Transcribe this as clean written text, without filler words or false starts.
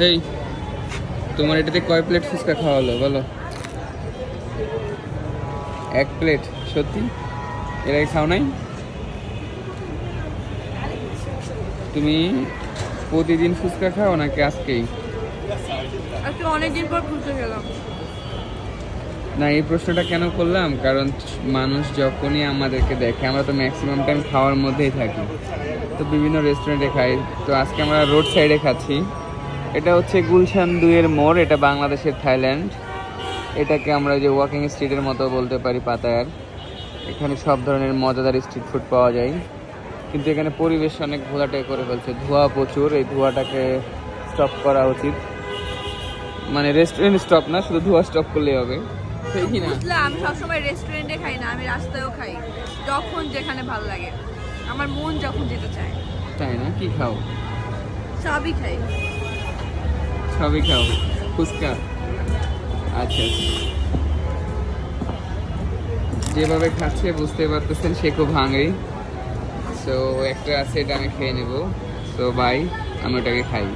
এই তোমার এটাতে কয় প্লেট ফুচকা খাওয়া হলো বলো? 1 প্লেট? সত্যি এর আগে খাও নাই? তুমি প্রতিদিন ফুচকা খাও নাকি আজকেই? আজকে অনেকদিন পর ফুচকা খেলাম। না, এই প্রশ্নটা কেন করলাম, কারণ মানুষ যখনই আমাদেরকে দেখে, আমরা তো ম্যাক্সিমাম টাইম খাওয়ার মধ্যেই থাকি, তো বিভিন্ন রেস্টুরেন্টে খাই। তো আজকে আমরা রোড সাইডে খাচ্ছি। এটা হচ্ছে গুলশান 2-এর মোড়, এটা বাংলাদেশের থাইল্যান্ড। এটাকে আমরা যে ওয়াকিং স্ট্রিটের মতো বলতে পারি, পাতায়ার। এখানে সব ধরনের মজাদার স্ট্রিট ফুড পাওয়া যায়, কিন্তু এখানে পরিবেশ অনেক ঘোলাটে করে ফেলছে, ধোঁয়া প্রচুর। এই ধোঁয়াটাকে স্টপ করা উচিত, মানে রেস্টুরেন্ট স্টপ না, শুধু ধোঁয়া স্টপ করলেই হবে, ঠিক কি না? বুঝলাম, আমি সবসময় রেস্টুরেন্টে খাই না, আমি রাস্তায়ও খাই, যখন যেখানে ভালো লাগে, আমার মন যখন যেতে চায়। তাই না? কি খাও? সবই খাই। সবই খাও? ফুচকা? আচ্ছা আচ্ছা। যেভাবে খাচ্ছে বুঝতে পারতেছেন সে খুব হাংরি। সো একটা আছে, এটা আমি খেয়ে নেবো। সো বাই, আমি ওটাকে খাই।